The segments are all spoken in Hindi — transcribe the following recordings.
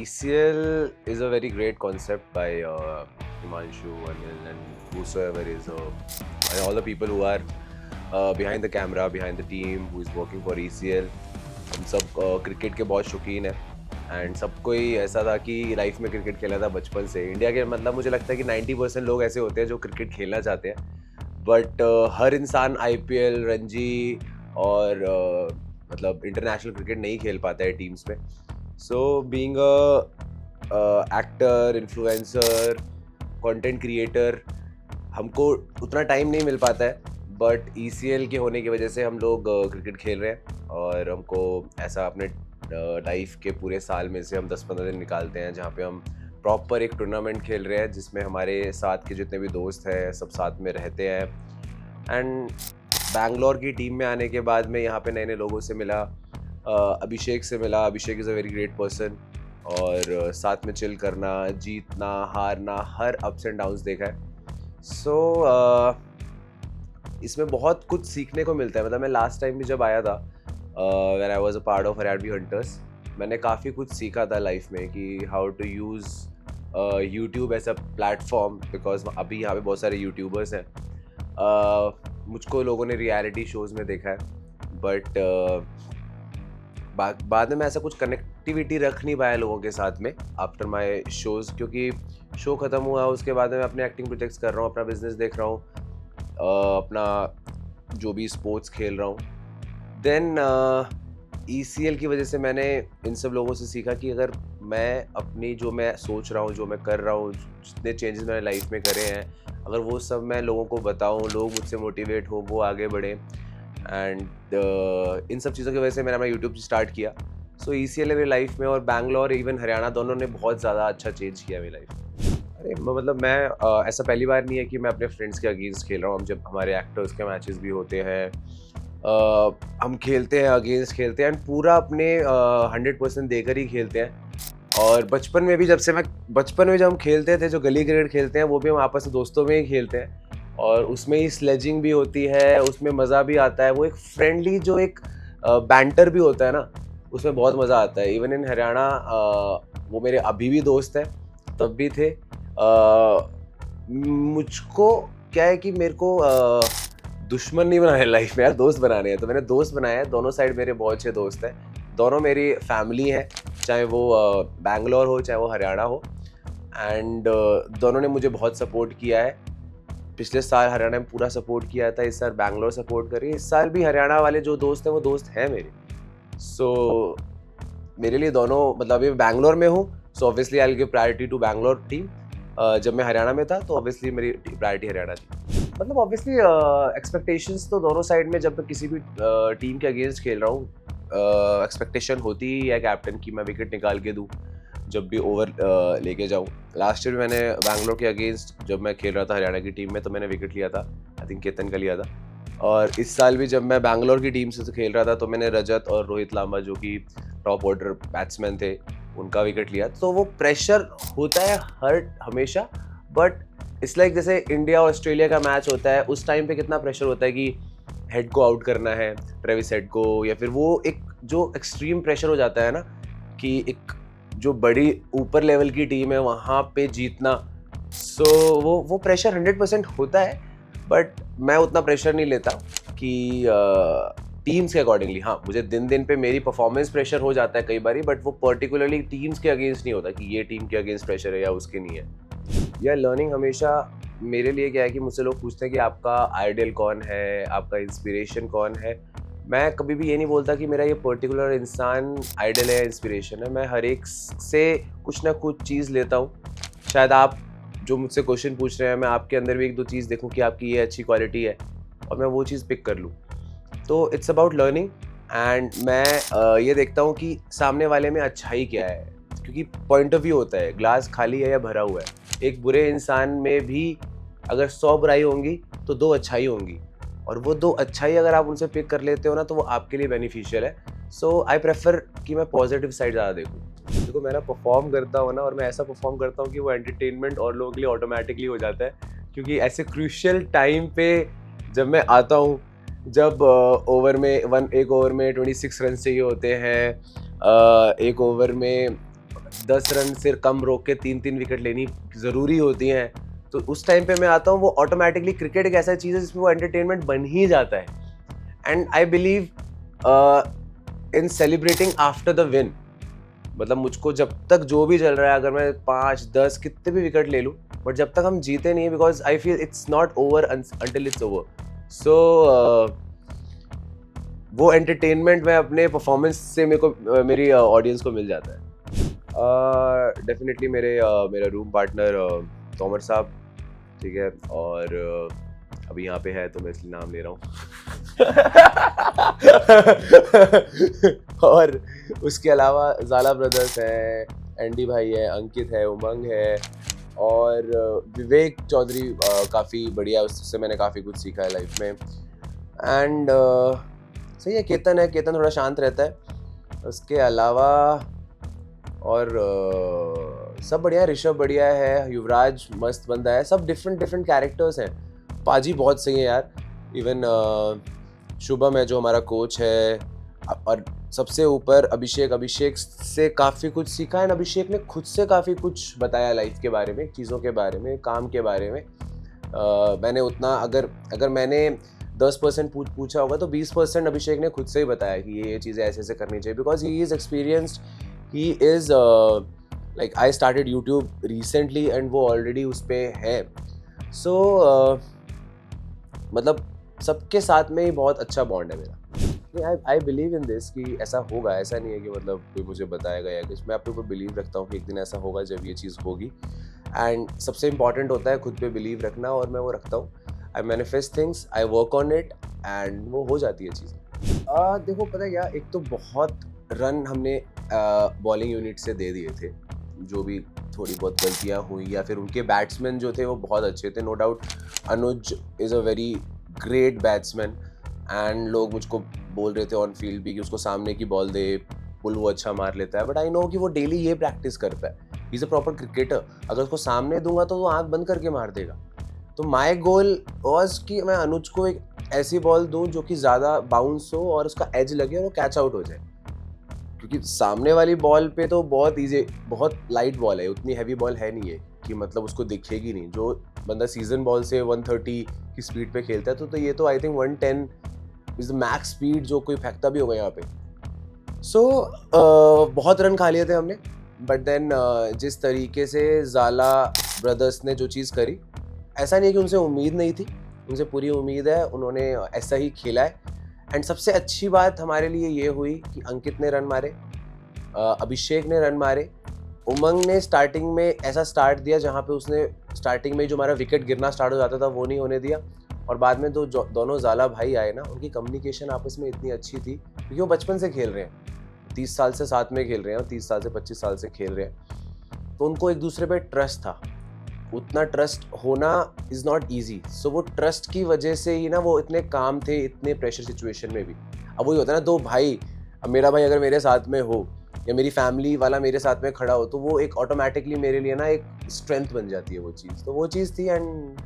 ECL is a very great concept by Himanshu, Anil, and whosoever is, and all the people who are behind the camera, behind the team, who is working for ECL. हम सब क्रिकेट के बहुत शौकीन हैं एंड सबको ही ऐसा था कि लाइफ में क्रिकेट खेला था बचपन से। इंडिया के मतलब मुझे लगता है कि 90% लोग ऐसे होते हैं जो क्रिकेट खेलना चाहते हैं, बट हर इंसान IPL, रणजी और मतलब इंटरनेशनल क्रिकेट नहीं खेल पाता है टीम्स में। So being a actor, influencer, content creator, हमको उतना टाइम नहीं मिल पाता है, बट ECL के होने की वजह से हम लोग क्रिकेट खेल रहे हैं और हमको ऐसा अपने लाइफ के पूरे साल में से हम 10-15 दिन निकालते हैं जहाँ पे हम प्रॉपर एक टूर्नामेंट खेल रहे हैं जिसमें हमारे साथ के जितने भी दोस्त हैं सब साथ में रहते हैं। एंड बैंगलोर की टीम में आने के बाद मैं यहाँ पे नए नए लोगों से मिला, अभिषेक से मिला। Abhishek is a very great person और साथ में चिल करना, जीतना, हारना, हर अप्स एंड डाउन्स देखा है। सो इसमें बहुत कुछ सीखने को मिलता है। मतलब मैं लास्ट टाइम भी जब आया था when I was a part of Haryanvi hunters, मैंने काफ़ी कुछ सीखा था लाइफ में कि how to use YouTube as a platform, because अभी यहाँ पे बहुत सारे यूट्यूबर्स हैं। मुझको लोगों ने रियलिटी शोज़ में देखा है, बट बाद में मैं ऐसा कुछ कनेक्टिविटी रख नहीं पाया लोगों के साथ में आफ्टर माय शोज़, क्योंकि शो ख़त्म हुआ उसके बाद में मैं अपने एक्टिंग प्रोजेक्ट्स कर रहा हूँ, अपना बिजनेस देख रहा हूँ, अपना जो भी स्पोर्ट्स खेल रहा हूँ। देन ECL की वजह से मैंने इन सब लोगों से सीखा कि अगर मैं अपनी जो मैं सोच रहा हूँ, जो मैं कर रहा हूँ, जितने चेंजेस मैंने लाइफ में करे हैं, अगर वो सब मैं लोगों को बताऊँ, लोग मुझसे मोटिवेट हो, वो आगे बढ़ें। एंड इन सब चीज़ों की वजह से मैंने अपना यूट्यूब स्टार्ट किया। सो ECL ने मेरी लाइफ में और बैंगलोर, इवन हरियाणा, दोनों ने बहुत ज़्यादा अच्छा चेंज किया मेरी लाइफ। अरे मतलब मैं ऐसा पहली बार नहीं है कि मैं अपने फ्रेंड्स के अगेंस्ट खेल रहा हूँ। हम जब हमारे एक्टर्स के मैचेस भी होते हैं, हम खेलते हैं, अगेंस्ट खेलते हैं एंड पूरा अपने 100% देकर ही खेलते हैं। और बचपन में भी जब हम खेलते थे, जो गली क्रिकेट खेलते हैं, वो भी हम आपस में दोस्तों में ही खेलते हैं और उसमें ही स्लेजिंग भी होती है, उसमें मज़ा भी आता है। वो एक फ्रेंडली जो एक बैंटर भी होता है ना, उसमें बहुत मज़ा आता है। इवन इन हरियाणा वो मेरे अभी भी दोस्त हैं, तब भी थे। मुझको क्या है कि मेरे को दुश्मन नहीं बनाना है लाइफ में यार, दोस्त बनाने हैं। तो मैंने दोस्त बनाए हैं, दोनों साइड मेरे बहुत अच्छे दोस्त हैं, दोनों मेरी फैमिली है, चाहे वो बैंगलोर हो चाहे वो हरियाणा हो। एंड दोनों ने मुझे बहुत सपोर्ट किया है। पिछले साल हरियाणा में पूरा सपोर्ट किया था, इस साल बैंगलोर सपोर्ट करी, इस साल भी हरियाणा वाले जो दोस्त हैं वो दोस्त हैं मेरे। सो मेरे लिए दोनों, मतलब अभी बैंगलोर में हूँ, so obviously I will give priority to Bangalore team. जब मैं हरियाणा में था तो ऑब्वियसली मेरी प्रायोरिटी हरियाणा थी। मतलब ऑब्वियसली एक्सपेक्टेशंस तो दोनों साइड में, जब मैं किसी भी टीम के अगेंस्ट खेल रहा हूँ, एक्सपेक्टेशन होती ही है कैप्टन की मैं विकेट निकाल के दूँ, जब भी ओवर लेके जाऊँ। लास्ट ईयर मैंने बैंगलोर के अगेंस्ट जब मैं खेल रहा था हरियाणा की टीम में, तो मैंने विकेट लिया था, आई थिंक केतन का लिया था। और इस साल भी जब मैं बैंगलोर की टीम से खेल रहा था तो मैंने रजत और रोहित लांबा, जो कि टॉप ऑर्डर बैट्समैन थे, उनका विकेट लिया। तो वो प्रेशर होता है हर हमेशा, बट इट्स लाइक जैसे इंडिया और ऑस्ट्रेलिया का मैच होता है, उस टाइम पे कितना प्रेशर होता है कि हेड को आउट करना है, ट्रेविस हेड को, या फिर वो एक जो एक्सट्रीम प्रेशर हो जाता है ना कि एक जो बड़ी ऊपर लेवल की टीम है वहाँ पे जीतना। सो वो प्रेशर 100% होता है, बट मैं उतना प्रेशर नहीं लेता कि टीम्स के अकॉर्डिंगली। हाँ, मुझे दिन दिन पे मेरी परफॉर्मेंस प्रेशर हो जाता है कई बारी, बट वो पर्टिकुलरली टीम्स के अगेंस्ट नहीं होता कि ये टीम के अगेंस्ट प्रेशर है या उसके नहीं है। यह लर्निंग हमेशा मेरे लिए क्या है कि मुझसे लोग पूछते हैं कि आपका आइडियल कौन है, आपका इंस्पिरेशन कौन है। मैं कभी भी ये नहीं बोलता कि मेरा ये पर्टिकुलर इंसान आइडियल है, इंस्पिरेशन है। मैं हर एक से कुछ ना कुछ चीज़ लेता हूँ। शायद आप जो मुझसे क्वेश्चन पूछ रहे हैं, मैं आपके अंदर भी एक दो चीज़ देखूँ कि आपकी ये अच्छी क्वालिटी है और मैं वो चीज़ पिक कर लूँ। तो इट्स अबाउट लर्निंग। एंड मैं ये देखता हूँ कि सामने वाले में अच्छाई क्या है, क्योंकि पॉइंट ऑफ व्यू होता है, ग्लास खाली है या भरा हुआ है। एक बुरे इंसान में भी अगर 100 बुराई होंगी तो 2 अच्छाई होंगी, और वो 2 अच्छाई अगर आप उनसे पिक कर लेते हो ना, तो वो आपके लिए बेनिफिशियल है। सो आई प्रेफर कि मैं पॉजिटिव साइड ज़्यादा देखूँ। देखो, मैं ना परफॉर्म करता हूँ ना, और मैं ऐसा परफॉर्म करता हूँ कि वो एंटरटेनमेंट और लोगों के लिए ऑटोमेटिकली हो जाता है, क्योंकि ऐसे क्रूशियल टाइम पे जब मैं आता हूँ, जब ओवर में एक ओवर में 26 रन चाहिए होते हैं, एक ओवर में 10 रन से कम रोक के 3-3 विकेट लेनी ज़रूरी होती हैं, तो उस टाइम पे मैं आता हूँ। वो ऑटोमेटिकली क्रिकेट एक ऐसा चीज़ है जिसमें वो एंटरटेनमेंट बन ही जाता है। And I believe in celebrating after the win. मतलब मुझको जब तक जो भी चल रहा है, अगर मैं 5-10 कितने भी विकेट ले लूँ, बट जब तक हम जीते नहीं, because I feel it's not over until it's over. So वो एंटरटेनमेंट मैं अपने परफॉर्मेंस से मेरी ऑडियंस को मिल जाता है। डेफिनेटली मेरा रूम पार्टनर तोमर साहब, ठीक है, और अभी यहाँ पे है तो मैं इसलिए नाम ले रहा हूँ। और उसके अलावा ज़ाला ब्रदर्स हैं, एंडी भाई है, अंकित है, उमंग है, और विवेक चौधरी काफ़ी बढ़िया, उससे मैंने काफ़ी कुछ सीखा है लाइफ में। एंड सही है, केतन है, केतन थोड़ा शांत रहता है। उसके अलावा और सब बढ़िया, ऋषभ बढ़िया है, युवराज मस्त बंदा है, सब डिफरेंट कैरेक्टर्स हैं। पाजी बहुत सही है यार, इवन शुभम है जो हमारा कोच है, और सबसे ऊपर अभिषेक से काफ़ी कुछ सीखा है। अभिषेक ने खुद से काफ़ी कुछ बताया लाइफ के बारे में, चीज़ों के बारे में, काम के बारे में। मैंने उतना अगर मैंने 10% पूछा होगा तो 20% अभिषेक ने खुद से ही बताया कि ये चीज़ें ऐसे करनी चाहिए, because he is experienced, he is like I started YouTube recently and वो ऑलरेडी उस पर है। सो मतलब सबके साथ में ही बहुत अच्छा बॉन्ड है मेरा। आई बिलीव इन दिस कि ऐसा होगा, ऐसा नहीं है कि मतलब कोई मुझे बताएगा या कुछ। मैं अपने ऊपर बिलीव रखता हूँ कि एक दिन ऐसा होगा जब ये चीज़ होगी। एंड सबसे इम्पॉर्टेंट होता है खुद पे बिलीव रखना, और मैं वो रखता हूँ। I manifest things, I work on it, and वो हो जाती है चीज़। देखो पता है क्या, एक तो बहुत रन हमने बॉलिंग यूनिट से दे दिए थे, जो भी थोड़ी बहुत गलतियाँ हुई, या फिर उनके बैट्समैन जो थे वो बहुत अच्छे थे, no doubt. Anuj is a very great batsman, and लोग मुझको बोल रहे थे ऑन फील्ड भी कि उसको सामने की बॉल दे, पुल वो अच्छा मार लेता है, बट आई नो कि वो डेली ये प्रैक्टिस करता है। He is a proper cricketer. अगर उसको सामने दूंगा तो वो आंख बंद करके मार देगा। तो माई गोल वॉज कि मैं अनुज को एक ऐसी बॉल दूं जो कि ज़्यादा बाउंस हो और उसका एज लगे और वो कैच आउट हो जाए, क्योंकि सामने वाली बॉल पे तो बहुत ईजी, बहुत लाइट बॉल है, उतनी हैवी बॉल है नहीं है कि मतलब उसको दिखेगी नहीं। जो बंदा सीजन बॉल से 130 की स्पीड पे खेलता है, तो ये तो I think 110 is the max speed जो कोई फेंकता भी होगा यहाँ पे। सो बहुत रन खा लिए थे हमने, बट देन जिस तरीके से ज़ाला ब्रदर्स ने जो चीज़ करी, ऐसा नहीं है कि उनसे उम्मीद नहीं थी, उनसे पूरी उम्मीद है, उन्होंने ऐसा ही खेला है। एंड सबसे अच्छी बात हमारे लिए ये हुई कि अंकित ने रन मारे, अभिषेक ने रन मारे, उमंग ने स्टार्टिंग में ऐसा स्टार्ट दिया जहाँ पे उसने स्टार्टिंग में जो हमारा विकेट गिरना स्टार्ट हो जाता था वो नहीं होने दिया, और बाद में दोनों ज़ाला भाई आए ना, उनकी कम्युनिकेशन आपस में इतनी अच्छी थी, क्योंकि वो बचपन से खेल रहे हैं, 30 साल से साथ में खेल रहे हैं, और 30 साल से 25 साल से खेल रहे हैं, तो उनको एक दूसरे पे ट्रस्ट था। उतना ट्रस्ट होना इज़ नॉट ईजी। सो वो ट्रस्ट की वजह से ही ना वो इतने काम थे, इतने प्रेशर सिचुएशन में भी। अब वही होता है ना, दो भाई, अब मेरा भाई अगर मेरे साथ में हो या मेरी फैमिली वाला मेरे साथ में खड़ा हो, तो वो एक ऑटोमेटिकली मेरे लिए ना एक स्ट्रेंथ बन जाती है वो चीज़। तो वो चीज़ थी। एंड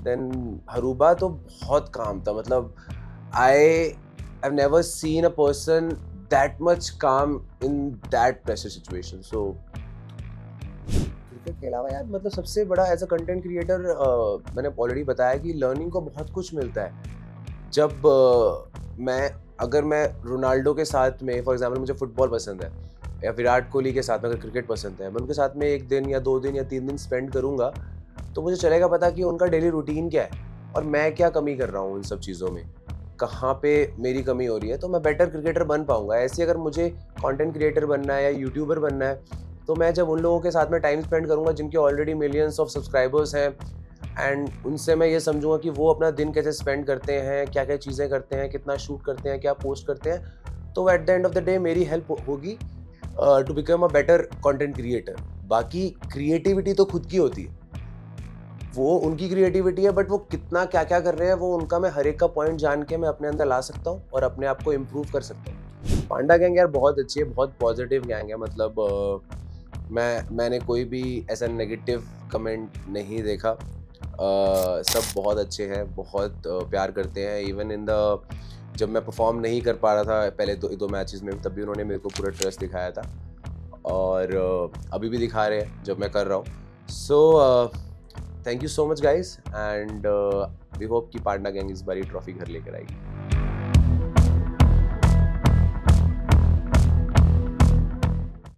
देन हरूबा तो बहुत काम था, मतलब I have never seen a person that much काम in that pressure situation. So cricket के अलावा यार मतलब सबसे बड़ा एज अ कंटेंट क्रिएटर मैंने ऑलरेडी बताया कि लर्निंग को बहुत कुछ मिलता है। जब अगर मैं रोनाल्डो के साथ में, फॉर एग्जांपल मुझे फुटबॉल पसंद है, या विराट कोहली के साथ में अगर क्रिकेट पसंद है, मैं उनके साथ में 1 दिन या 2 दिन या 3 दिन स्पेंड करूँगा, तो मुझे चलेगा पता कि उनका डेली रूटीन क्या है और मैं क्या कमी कर रहा हूँ उन सब चीज़ों में, कहाँ पे मेरी कमी हो रही है, तो मैं बेटर क्रिकेटर बन पाऊँगा। ऐसे अगर मुझे कंटेंट क्रिएटर बनना है या यूट्यूबर बनना है, तो मैं जब उन लोगों के साथ में टाइम स्पेंड करूँगा जिनके ऑलरेडी मिलियंस ऑफ सब्सक्राइबर्स हैं, एंड उनसे मैं ये समझूंगा कि वो अपना दिन कैसे स्पेंड करते हैं, क्या क्या चीज़ें करते हैं, कितना शूट करते हैं, क्या पोस्ट करते हैं, तो at the end of the day मेरी हेल्प होगी to become a better content creator. बाकी क्रिएटिविटी तो खुद की होती है, वो उनकी क्रिएटिविटी है, बट वो कितना क्या क्या कर रहे हैं वो उनका, मैं हर एक का पॉइंट जान के मैं अपने अंदर ला सकता हूँ और अपने आप को इम्प्रूव कर सकता हूँ। पांडा गैंग यार बहुत अच्छी है, बहुत पॉजिटिव गैंग है, मतलब मैंने कोई भी ऐसा नेगेटिव कमेंट नहीं देखा। सब बहुत अच्छे हैं, बहुत प्यार करते हैं। इवन इन द जब मैं परफॉर्म नहीं कर पा रहा था पहले दो मैचेस में, तब भी उन्होंने मेरे को पूरा ट्रस्ट दिखाया था। और अभी भी दिखा रहे हैं जब मैं कर रहा हूँ. So thank you so much guys, and we hope कि पांडा गैंग इस बार ट्रॉफी घर लेकर आएगी.